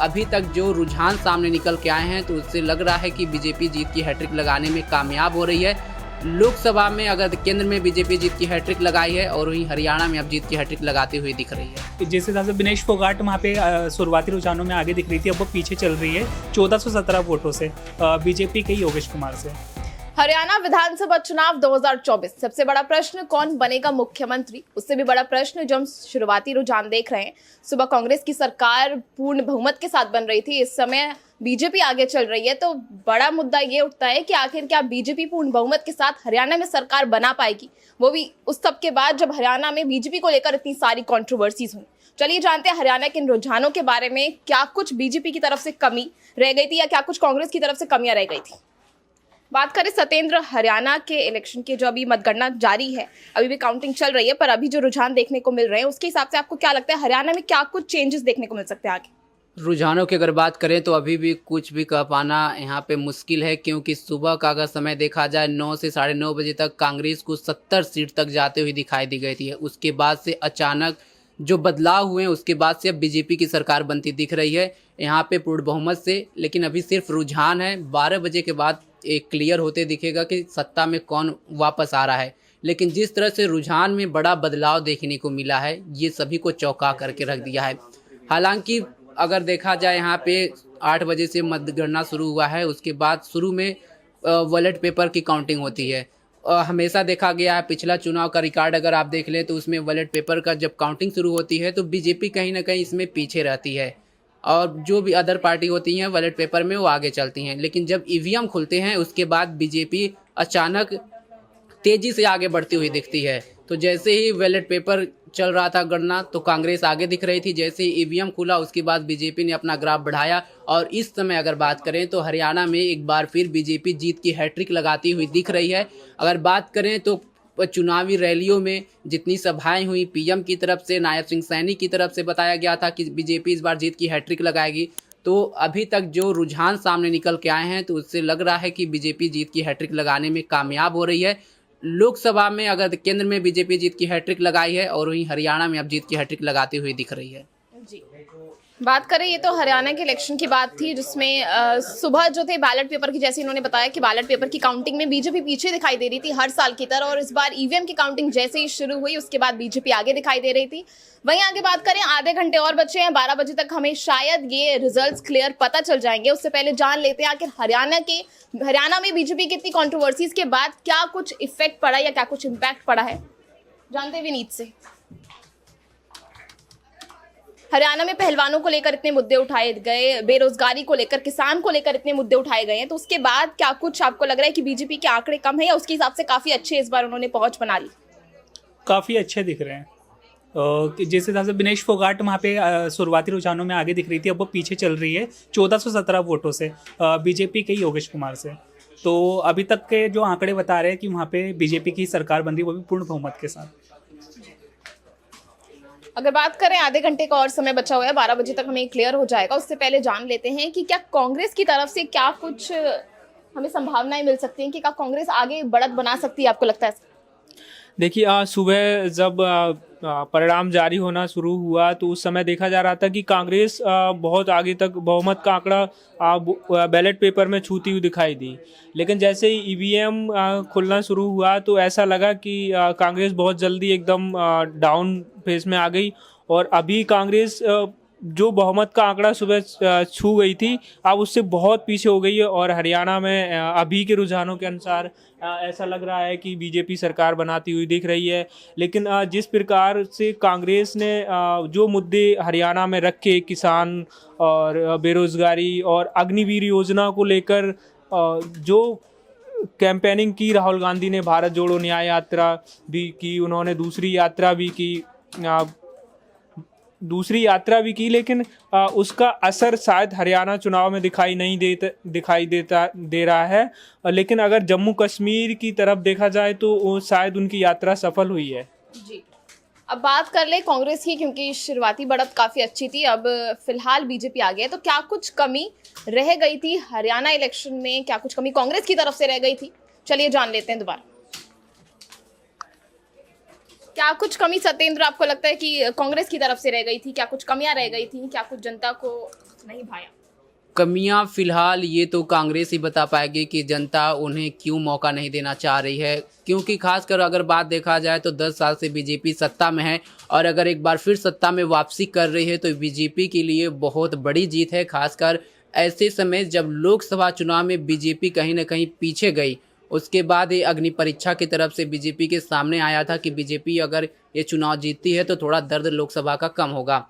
अभी तक जो रुझान सामने निकल के आए हैं तो उससे लग रहा है कि बीजेपी जीत की हैट्रिक लगाने में कामयाब हो रही है। लोकसभा में अगर केंद्र में बीजेपी जीत की हैट्रिक लगाई है और वहीं हरियाणा में अब जीत की हैट्रिक लगाती हुई दिख रही है। जिस हिसाब से विनेश फोगाट वहाँ पे शुरुआती रुझानों में आगे दिख रही थी, अब वो पीछे चल रही है 1417 वोटों से बीजेपी के योगेश कुमार से। हरियाणा विधानसभा चुनाव 2024, सबसे बड़ा प्रश्न कौन बनेगा मुख्यमंत्री? उससे भी बड़ा प्रश्न जो हम शुरुआती रुझान देख रहे हैं, सुबह कांग्रेस की सरकार पूर्ण बहुमत के साथ बन रही थी, इस समय बीजेपी आगे चल रही है, तो बड़ा मुद्दा ये उठता है कि आखिर क्या बीजेपी पूर्ण बहुमत के साथ हरियाणा में सरकार बना पाएगी, वो भी उस सब के बाद जब हरियाणा में बीजेपी को लेकर इतनी सारी कॉन्ट्रोवर्सीज हुई। चलिए जानते हैं हरियाणा के इन रुझानों के बारे में, क्या कुछ बीजेपी की तरफ से कमी रह गई थी या क्या कुछ कांग्रेस की तरफ से कमियां रह गई थी। बात करें सत्येंद्र, हरियाणा के इलेक्शन के जो अभी मतगणना जारी है, अभी भी काउंटिंग चल रही है, पर अभी जो रुझान देखने को मिल रहे हैं उसके हिसाब से आपको क्या लगता है हरियाणा में क्या कुछ चेंजेस देखने को मिल सकते हैं आगे? रुझानों की अगर बात करें तो अभी भी कुछ भी कह पाना यहाँ पे मुश्किल है, क्योंकि सुबह का अगर समय देखा जाए 9 से 9:30 बजे तक कांग्रेस को 70 सीट तक जाते हुए दिखाई दी गई थी। उसके बाद से अचानक जो बदलाव हुए हैं उसके बाद से अब बीजेपी की सरकार बनती दिख रही है यहाँ पे पूर्ण बहुमत से। लेकिन अभी सिर्फ रुझान है, 12 बजे के बाद एक क्लियर होते दिखेगा कि सत्ता में कौन वापस आ रहा है। लेकिन जिस तरह से रुझान में बड़ा बदलाव देखने को मिला है ये सभी को चौंका करके रख दिया है। हालांकि अगर देखा जाए यहाँ पे 8 बजे से मतगणना शुरू हुआ है, उसके बाद शुरू में बैलेट पेपर की काउंटिंग होती है। हमेशा देखा गया है, पिछला चुनाव का रिकॉर्ड अगर आप देख लें तो उसमें बैलेट पेपर का जब काउंटिंग शुरू होती है तो बीजेपी कहीं ना कहीं इसमें पीछे रहती है और जो भी अदर पार्टी होती हैं बैलेट पेपर में वो आगे चलती हैं। लेकिन जब ईवीएम खुलते हैं उसके बाद बीजेपी अचानक तेज़ी से आगे बढ़ती हुई दिखती है। तो जैसे ही बैलेट पेपर चल रहा था गणना तो कांग्रेस आगे दिख रही थी, जैसे ही ईवीएम खुला उसके बाद बीजेपी ने अपना ग्राफ बढ़ाया और इस समय अगर बात करें तो हरियाणा में एक बार फिर बीजेपी जीत की हैट्रिक लगाती हुई दिख रही है। अगर बात करें तो चुनावी रैलियों में जितनी सभाएं हुई, पीएम की तरफ से, नायब सिंह सैनी की तरफ से बताया गया था कि बीजेपी इस बार जीत की हैट्रिक लगाएगी, तो अभी तक जो रुझान सामने निकल के आए हैं तो उससे लग रहा है कि बीजेपी जीत की हैट्रिक लगाने में कामयाब हो रही है। लोकसभा में अगर केंद्र में बीजेपी जीत की हैट्रिक लगाई है और वहीं हरियाणा में अब जीत की हैट्रिक लगाती हुई दिख रही है। जी, बात करें, ये तो हरियाणा के इलेक्शन की बात थी जिसमें सुबह जो थे बैलेट पेपर की, जैसे इन्होंने बताया कि बैलेट पेपर की काउंटिंग में बीजेपी पीछे दिखाई दे रही थी हर साल की तरह, और इस बार ईवीएम की काउंटिंग जैसे ही शुरू हुई उसके बाद बीजेपी आगे दिखाई दे रही थी। वहीं आगे बात करें, आधे घंटे और बचे हैं, 12 बजे तक हमें शायद ये रिजल्ट्स क्लियर पता चल जाएंगे। उससे पहले जान लेते हैं आखिर हरियाणा में बीजेपी की इतनी कॉन्ट्रोवर्सीज के बाद क्या कुछ इफेक्ट पड़ा या क्या कुछ इम्पैक्ट पड़ा है, जानते हैं विनीत से। हरियाणा में पहलवानों को लेकर इतने मुद्दे उठाए गए, बेरोजगारी को लेकर, किसान को लेकर इतने मुद्दे उठाए गए हैं, तो उसके बाद क्या कुछ आपको लग रहा है कि बीजेपी के आंकड़े कम है या उसके हिसाब से काफी अच्छे इस बार उन्होंने पहुंच बना ली? काफ़ी अच्छे दिख रहे हैं। जिस हिसाब से विनेश फोगाट वहाँ पे शुरुआती रुझानों में आगे दिख रही थी, अब वो पीछे चल रही है 1417 वोटों से बीजेपी के योगेश कुमार से। तो अभी तक के जो आंकड़े बता रहे हैं कि वहाँ पे बीजेपी की सरकार बन रही, वो भी पूर्ण बहुमत के साथ। अगर बात करें, आधे घंटे का और समय बचा हुआ है, 12 बजे तक हमें क्लियर हो जाएगा। उससे पहले जान लेते हैं कि क्या कांग्रेस की तरफ से क्या कुछ हमें संभावनाएं मिल सकती हैं कि क्या कांग्रेस आगे बढ़त बना सकती है, आपको लगता है? देखिए, आज सुबह जब परिणाम जारी होना शुरू हुआ तो उस समय देखा जा रहा था कि कांग्रेस बहुत आगे तक बहुमत का आंकड़ा बैलेट पेपर में छूती हुई दिखाई दी। लेकिन जैसे ही ईवीएम खुलना शुरू हुआ तो ऐसा लगा कि कांग्रेस बहुत जल्दी एकदम डाउन फेज में आ गई और अभी कांग्रेस जो बहुमत का आंकड़ा सुबह छू गई थी अब उससे बहुत पीछे हो गई है। और हरियाणा में अभी के रुझानों के अनुसार ऐसा लग रहा है कि बीजेपी सरकार बनाती हुई दिख रही है। लेकिन जिस प्रकार से कांग्रेस ने जो मुद्दे हरियाणा में रखे, किसान और बेरोजगारी और अग्निवीर योजना को लेकर जो कैंपेनिंग की राहुल गांधी ने, भारत जोड़ो न्याय यात्रा भी की, उन्होंने दूसरी यात्रा भी की, लेकिन उसका असर शायद हरियाणा चुनाव में दिखाई दे रहा है। लेकिन अगर जम्मू कश्मीर की तरफ देखा जाए तो शायद उनकी यात्रा सफल हुई है। जी, अब बात कर ले कांग्रेस की, क्योंकि शुरुआती बढ़त काफी अच्छी थी, अब फिलहाल बीजेपी आ गई है, तो क्या कुछ कमी रह गई थी हरियाणा इलेक्शन में? क्या कुछ कमी कांग्रेस की तरफ से रह गई थी? चलिए जान लेते हैं दोबारा। क्या कुछ कमी सत्येंद्र आपको लगता है कि कांग्रेस की तरफ से रह गई थी? क्या कुछ कमियां रह गई थी? क्या कुछ जनता को नहीं भाया? कमियां फिलहाल ये तो कांग्रेस ही बता पाएगी कि जनता उन्हें क्यों मौका नहीं देना चाह रही है, क्योंकि खासकर अगर बात देखा जाए तो 10 साल से बीजेपी सत्ता में है और अगर एक बार फिर सत्ता में वापसी कर रही है तो बीजेपी के लिए बहुत बड़ी जीत है। खासकर ऐसे समय जब लोकसभा चुनाव में बीजेपी कहीं ना कहीं पीछे गई, उसके बाद ये अग्नि परीक्षा की तरफ से बीजेपी के सामने आया था कि बीजेपी अगर ये चुनाव जीतती है तो थोड़ा दर्द लोकसभा का कम होगा।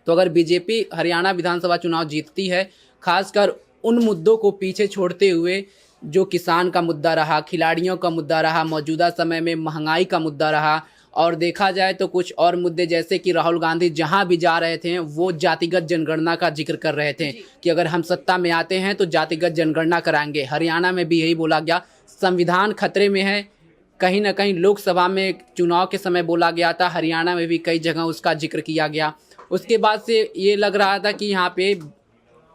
तो अगर बीजेपी हरियाणा विधानसभा चुनाव जीतती है, खासकर उन मुद्दों को पीछे छोड़ते हुए जो किसान का मुद्दा रहा, खिलाड़ियों का मुद्दा रहा, मौजूदा समय में महंगाई का मुद्दा रहा और देखा जाए तो कुछ और मुद्दे जैसे कि राहुल गांधी जहां भी जा रहे थे वो जातिगत जनगणना का जिक्र कर रहे थे कि अगर हम सत्ता में आते हैं तो जातिगत जनगणना कराएंगे। हरियाणा में भी यही बोला गया। संविधान खतरे में है, कहीं ना कहीं लोकसभा में चुनाव के समय बोला गया था, हरियाणा में भी कई जगह उसका जिक्र किया गया। उसके बाद से ये लग रहा था कि यहाँ पे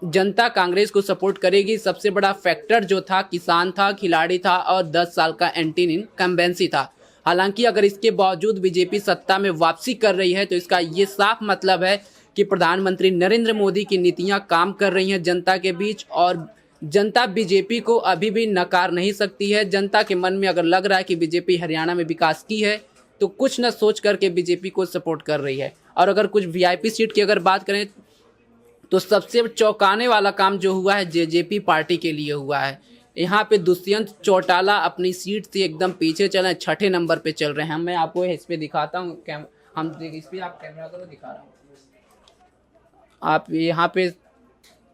जनता कांग्रेस को सपोर्ट करेगी। सबसे बड़ा फैक्टर जो था किसान था, खिलाड़ी था और 10 साल का एंटी इनकम्बेंसी था। हालांकि अगर इसके बावजूद बीजेपी सत्ता में वापसी कर रही है तो इसका ये साफ मतलब है कि प्रधानमंत्री नरेंद्र मोदी की नीतियां काम कर रही हैं जनता के बीच और जनता बीजेपी को अभी भी नकार नहीं सकती है। जनता के मन में अगर लग रहा है कि बीजेपी हरियाणा में विकास की है तो कुछ न सोच करके बीजेपी को सपोर्ट कर रही है। और अगर कुछ वीआईपी सीट की अगर बात करें तो सबसे चौंकाने वाला काम जो हुआ है जेजेपी पार्टी के लिए हुआ है। यहाँ पे दुष्यंत चौटाला अपनी सीट से एकदम पीछे चले, 6ठे नंबर पे चल रहे हैं। मैं आपको इस पे दिखाता हूँ, हम इस पे आप कैमरा करो, दिखा रहा हूँ। आप यहाँ पे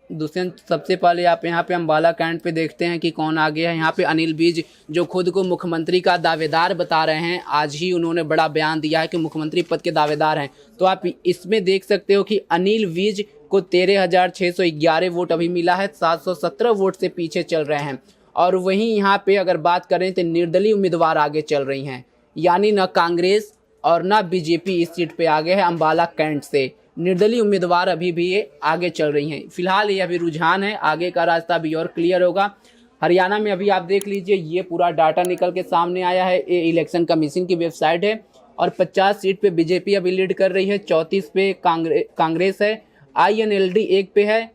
दुष्यंत, सबसे पहले आप यहाँ पे अम्बाला कैंट पे देखते हैं कि कौन आगे है। यहाँ पे अनिल विज जो खुद को मुख्यमंत्री का दावेदार बता रहे हैं, आज ही उन्होंने बड़ा बयान दिया है कि मुख्यमंत्री पद के दावेदार हैं। तो आप इसमें देख सकते हो कि अनिल विज को 13,611 वोट अभी मिला है, 717 वोट से पीछे चल रहे हैं। और वहीं यहाँ पे अगर बात करें तो निर्दलीय उम्मीदवार आगे चल रही हैं, यानी न कांग्रेस और न बीजेपी इस सीट पे आगे है। अम्बाला कैंट से निर्दलीय उम्मीदवार अभी भी ये आगे चल रही हैं। फिलहाल ये अभी रुझान है, आगे का रास्ता भी और क्लियर होगा। हरियाणा में अभी आप देख लीजिए, ये पूरा डाटा निकल के सामने आया है। ये इलेक्शन कमीशन की वेबसाइट है और 50 सीट पे बीजेपी अभी लीड कर रही है, 34 पे कांग्रेस है, INLD 1 पे है।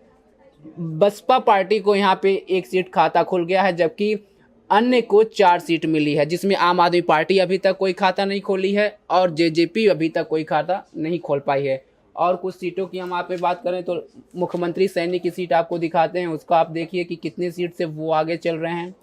बसपा पार्टी को यहाँ पे 1 सीट खाता खुल गया है, जबकि अन्य को 4 सीट मिली है, जिसमें आम आदमी पार्टी अभी तक कोई खाता नहीं खोली है और जेजेपी अभी तक कोई खाता नहीं खोल पाई है। और कुछ सीटों की हम आप पे बात करें तो मुख्यमंत्री सैनी की सीट आपको दिखाते हैं, उसका आप देखिए कि कितनी सीट से वो आगे चल रहे हैं।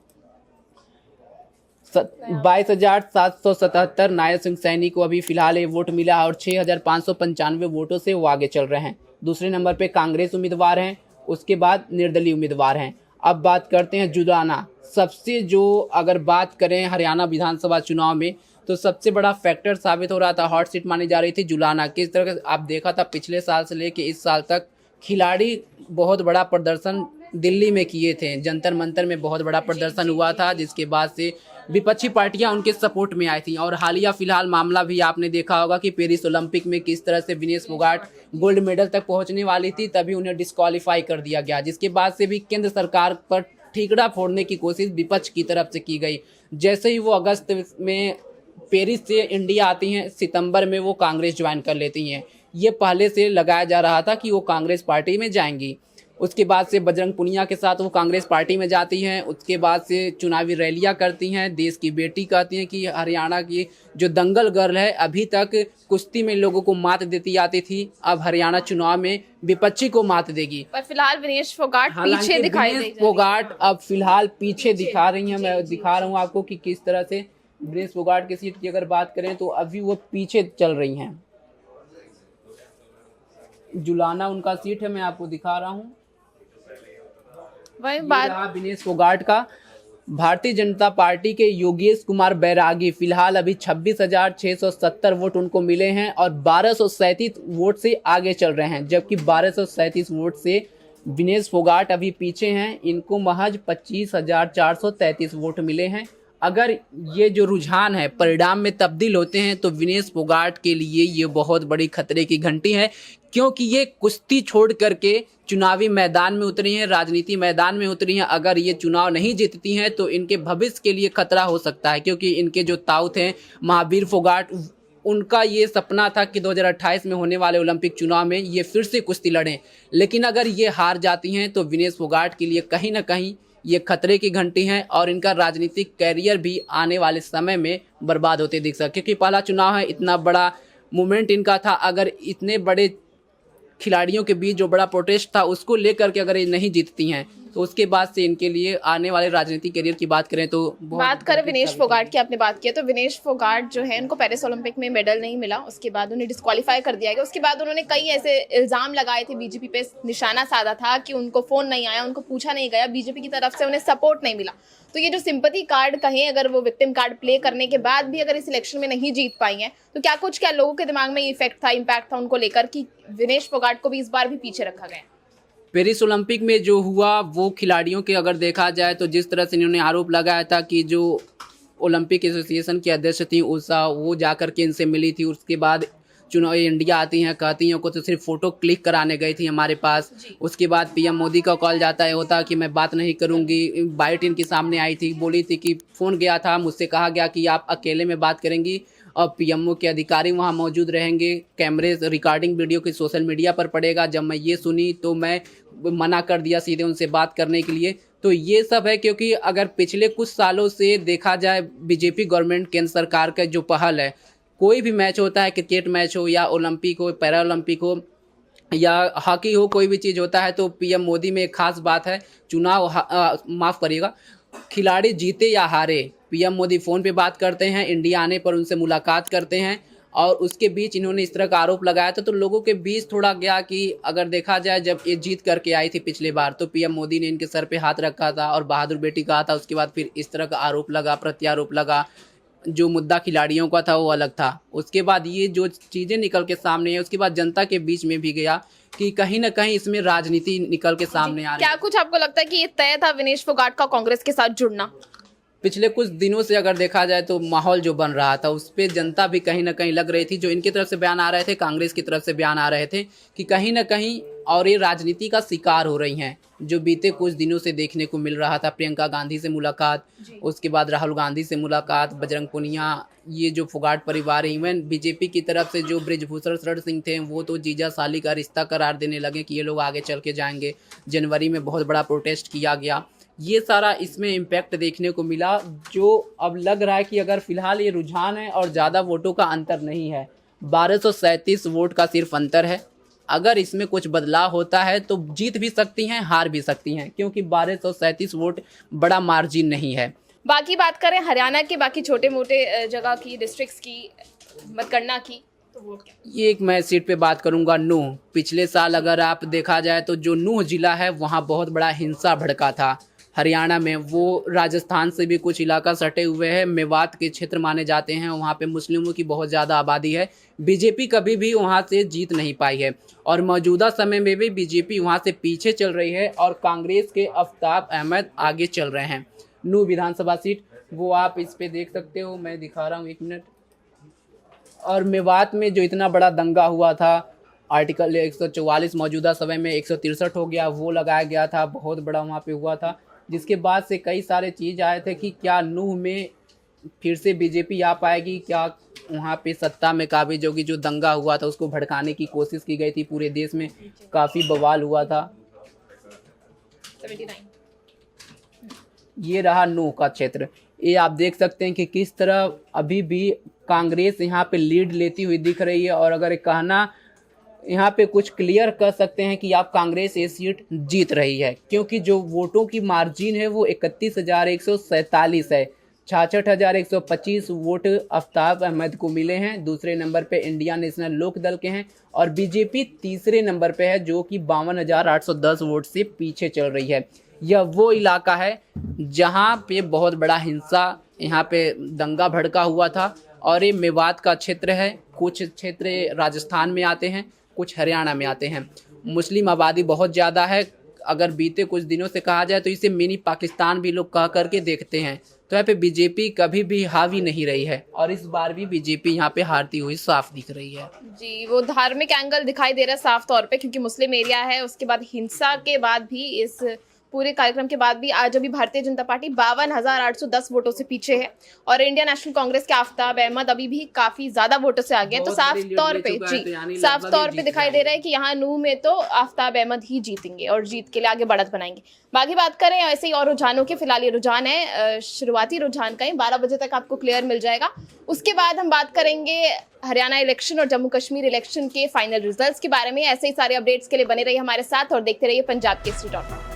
22,777 नायर सिंह सैनी को अभी फिलहाल ये वोट मिला है और 6,595 वोटों से वो आगे चल रहे हैं। दूसरे नंबर पे कांग्रेस उम्मीदवार हैं, उसके बाद निर्दलीय उम्मीदवार हैं। अब बात करते हैं जुलाना। सबसे जो अगर बात करें हरियाणा विधानसभा चुनाव में तो सबसे बड़ा फैक्टर साबित हो रहा था, हॉट सीट मानी जा रही थी जुलाना। किस तरह आप देखा था पिछले साल से लेके इस साल तक खिलाड़ी बहुत बड़ा प्रदर्शन दिल्ली में किए थे, जंतर मंतर में बहुत बड़ा प्रदर्शन हुआ था, जिसके बाद से विपक्षी पार्टियां उनके सपोर्ट में आई थी। और हालिया फिलहाल मामला भी आपने देखा होगा कि पेरिस ओलंपिक में किस तरह से विनेश फोगाट गोल्ड मेडल तक पहुंचने वाली थी, तभी उन्हें डिस्क्वालीफाई कर दिया गया, जिसके बाद से भी केंद्र सरकार पर ठीकरा फोड़ने की कोशिश विपक्ष की तरफ से की गई। जैसे ही वो अगस्त में पेरिस से इंडिया आती हैं, सितंबर में वो कांग्रेस ज्वाइन कर लेती हैं। ये पहले से लगाया जा रहा था कि वो कांग्रेस पार्टी में जाएंगी। उसके बाद से बजरंग पुनिया के साथ वो कांग्रेस पार्टी में जाती हैं। उसके बाद से चुनावी रैलियां करती हैं, देश की बेटी कहती हैं कि हरियाणा की जो दंगल गर्ल है अभी तक कुश्ती में लोगों को मात देती आती थी, अब हरियाणा चुनाव में विपक्षी को मात देगी। पर फिलहाल विनेश फोगाट पीछे दिखाई दे फोगाट अब फिलहाल पीछे दिखा रही हैं। मैं दिखा रहा हूँ आपको कि किस तरह से विनेश फोगाट की सीट की अगर बात करें तो अभी वो पीछे चल रही हैं। जुलाना उनका सीट है, मैं आपको दिखा रहा हूँ। वही बात विनेश फोगाट का। भारतीय जनता पार्टी के योगेश कुमार बैरागी फिलहाल अभी 26,670 वोट उनको मिले हैं और 1237 वोट से आगे चल रहे हैं, जबकि 1237 वोट से विनेश फोगाट अभी पीछे हैं। इनको महज 25,433 वोट मिले हैं। अगर ये जो रुझान है परिणाम में तब्दील होते हैं तो विनेश फोगाट के लिए ये बहुत बड़ी खतरे की घंटी है, क्योंकि ये कुश्ती छोड़ करके चुनावी मैदान में उतरी हैं, राजनीति मैदान में उतरी हैं। अगर ये चुनाव नहीं जीतती हैं तो इनके भविष्य के लिए खतरा हो सकता है, क्योंकि इनके जो ताऊ थे महावीर फोगाट उनका ये सपना था कि 2028 में होने वाले ओलंपिक चुनाव में ये फिर से कुश्ती लड़ें, लेकिन अगर ये हार जाती हैं तो विनेश फोगाट के लिए कहीं ना कहीं ये खतरे की घंटी हैं और इनका राजनीतिक कैरियर भी आने वाले समय में बर्बाद होते दिख सकता है, क्योंकि पहला चुनाव है, इतना बड़ा मूवमेंट इनका था। अगर इतने बड़े खिलाड़ियों के बीच जो बड़ा प्रोटेस्ट था उसको लेकर के अगर ये नहीं जीतती हैं तो उसके बाद से इनके लिए आने वाले राजनीतिक करियर की बात करें तो बात करें विनेश फोगाट की, आपने बात की है तो विनेश फोगाट जो है उनको पेरिस ओलंपिक में मेडल नहीं मिला, उसके बाद उन्हें डिस्क्वालीफाई कर दिया गया। उसके बाद उन्होंने कई ऐसे इल्जाम लगाए थे, बीजेपी पे निशाना साधा था कि उनको फोन नहीं आया, उनको पूछा नहीं गया, बीजेपी की तरफ से उन्हें सपोर्ट नहीं मिला। तो ये जो सिंपैथी कार्ड कहें, अगर वो विक्टिम कार्ड प्ले करने के बाद भी अगर इस इलेक्शन में नहीं जीत पाई हैं तो क्या लोगों के दिमाग में ये इफेक्ट था, इम्पैक्ट था उनको लेकर कि विनेश फोगाट को भी इस बार भी पीछे रखा गया? पेरिस ओलंपिक में जो हुआ वो खिलाड़ियों के अगर देखा जाए तो जिस तरह से इन्होंने आरोप लगाया था कि जो ओलंपिक एसोसिएशन की अध्यक्ष थी उषा, वो जाकर के इनसे मिली थी, उसके बाद चुनाव इंडिया आती हैं, कहती हैं को तो सिर्फ फ़ोटो क्लिक कराने गई थी हमारे पास। उसके बाद पीएम मोदी का कॉल जाता है होता कि मैं बात नहीं करूंगी। बाइट इनके सामने आई थी, बोली थी कि फ़ोन गया था, मुझसे कहा गया कि आप अकेले में बात करेंगी और पीएमओ के अधिकारी वहां मौजूद रहेंगे, कैमरे रिकॉर्डिंग वीडियो की सोशल मीडिया पर पड़ेगा। जब मैं ये सुनी तो मैं मना कर दिया सीधे उनसे बात करने के लिए। तो ये सब है क्योंकि अगर पिछले कुछ सालों से देखा जाए बीजेपी गवर्नमेंट केंद्र सरकार का जो पहल है, कोई भी मैच होता है, क्रिकेट मैच हो या ओलंपिक हो, पैरा ओलंपिक हो या हॉकी हो, कोई भी चीज़ होता है तो पीएम मोदी में एक खास बात है, चुनाव माफ़ करिएगा, खिलाड़ी जीते या हारे पीएम मोदी फ़ोन पे बात करते हैं, इंडिया आने पर उनसे मुलाकात करते हैं। और उसके बीच इन्होंने इस तरह का आरोप लगाया था तो लोगों के बीच थोड़ा गया कि अगर देखा जाए जब ये जीत करके आई थी पिछले बार तो पीएम मोदी ने इनके सर पे हाथ रखा था और बहादुर बेटी कहा था। उसके बाद फिर इस तरह का आरोप लगा, प्रत्यारोप लगा, जो मुद्दा खिलाड़ियों का था वो अलग था। उसके बाद ये जो चीज़ें निकल के सामने है, उसके बाद जनता के बीच में भी गया कि कहीं ना कहीं इसमें राजनीति निकल के सामने आ रही है। क्या कुछ आपको लगता है कि ये तय था विनेश फोगाट का कांग्रेस के साथ जुड़ना? पिछले कुछ दिनों से अगर देखा जाए तो माहौल जो बन रहा था उस पर जनता भी कहीं ना कहीं लग रही थी, जो इनकी तरफ से बयान आ रहे थे, कांग्रेस की तरफ से बयान आ रहे थे कि कहीं ना कहीं और ये राजनीति का शिकार हो रही हैं, जो बीते कुछ दिनों से देखने को मिल रहा था। प्रियंका गांधी से मुलाकात, उसके बाद राहुल गांधी से मुलाकात, बजरंग पुनिया, ये जो फोगाट परिवार है, इवन बीजेपी की तरफ से जो बृजभूषण शरण सिंह थे वो तो जीजा साली का रिश्ता करार देने लगे कि ये लोग आगे चल के जाएंगे। जनवरी में बहुत बड़ा प्रोटेस्ट किया गया, ये सारा इसमें इम्पैक्ट देखने को मिला, जो अब लग रहा है कि अगर फिलहाल ये रुझान है और ज़्यादा वोटों का अंतर नहीं है, 1237 वोट का सिर्फ अंतर है। अगर इसमें कुछ बदलाव होता है तो जीत भी सकती हैं, हार भी सकती हैं, क्योंकि 1237 वोट बड़ा मार्जिन नहीं है। बाकी बात करें हरियाणा के बाकी छोटे मोटे जगह की, डिस्ट्रिक्ट्स की, मतगणना की, तो वो क्या? ये एक मैं सीट पे बात करूंगा नूह। पिछले साल अगर आप देखा जाए तो जो नूह जिला है वहाँ बहुत बड़ा हिंसा भड़का था हरियाणा में, वो राजस्थान से भी कुछ इलाका सटे हुए हैं, मेवात के क्षेत्र माने जाते हैं, वहाँ पे मुस्लिमों की बहुत ज़्यादा आबादी है। बीजेपी कभी भी वहाँ से जीत नहीं पाई है और मौजूदा समय में भी बीजेपी वहाँ से पीछे चल रही है और कांग्रेस के आफ्ताब अहमद आगे चल रहे हैं। नूह विधानसभा सीट वो आप इस पे देख सकते हो, मैं दिखा रहा हूँ, एक मिनट। और मेवात में जो इतना बड़ा दंगा हुआ था, आर्टिकल 144 मौजूदा समय में 163 हो गया, वो लगाया गया था, बहुत बड़ा वहाँ पे हुआ था, जिसके बाद से कई सारे चीज़ आए थे कि क्या नूह में फिर से बीजेपी आ पाएगी, क्या वहाँ पे सत्ता में काबिज होगी। जो दंगा हुआ था उसको भड़काने की कोशिश की गई थी, पूरे देश में काफ़ी बवाल हुआ था। 79 ये रहा नूह का क्षेत्र। ये आप देख सकते हैं कि किस तरह अभी भी कांग्रेस यहाँ पे लीड लेती हुई दिख रही है। और अगर कहना यहाँ पे कुछ क्लियर कर सकते हैं कि आप कांग्रेस ये सीट जीत रही है, क्योंकि जो वोटों की मार्जिन है वो 31,147 है। 66,125 वोट आफ्ताब अहमद को मिले हैं। दूसरे नंबर पे इंडिया नेशनल लोक दल के हैं और बीजेपी तीसरे नंबर पे है, जो कि 52,810 वोट से पीछे चल रही है। यह वो इलाका है जहाँ पे बहुत बड़ा हिंसा, यहाँ पे दंगा भड़का हुआ था। और ये मेवात का क्षेत्र है, कुछ क्षेत्र राजस्थान में आते हैं, कुछ हरियाणा में आते हैं। मुस्लिम आबादी बहुत ज़्यादा है। अगर बीते कुछ दिनों से कहा जाए तो इसे मिनी पाकिस्तान भी लोग कह करके देखते हैं। तो यहाँ पे बीजेपी कभी भी हावी नहीं रही है और इस बार भी बीजेपी यहाँ पे हारती हुई साफ दिख रही है। जी, वो धार्मिक एंगल दिखाई दे रहा है साफ तौर पे, क्योंकि मुस्लिम एरिया है। उसके बाद हिंसा के बाद भी इस पूरे कार्यक्रम के बाद भी आज अभी भारतीय जनता पार्टी 52,810 वोटों से पीछे है और इंडियन नेशनल कांग्रेस के आफ्ताब अहमद अभी भी काफी ज्यादा वोटों से आगे है। तो बहुत साफ बड़ी लीड तौर ले पे चुका है, तो जी यानी साफ लगभग तौर ही पे जीत दिखाई दे जाएंगे। रहा है कि यहाँ नूह में तो आफ्ताब अहमद ही जीतेंगे और जीत के लिए आगे बढ़त बनाएंगे। बाकी बात करें ऐसे ही और रुझानों के, फिलहाल ये रुझान है शुरुआती रुझान का ही, 12 बजे तक आपको क्लियर मिल जाएगा। उसके बाद हम बात करेंगे हरियाणा इलेक्शन और जम्मू कश्मीर इलेक्शन के फाइनल रिजल्ट्स के बारे में। ऐसे ही सारे अपडेट्स के लिए बने रहिए हमारे साथ और देखते रहिए पंजाब केसरी.com।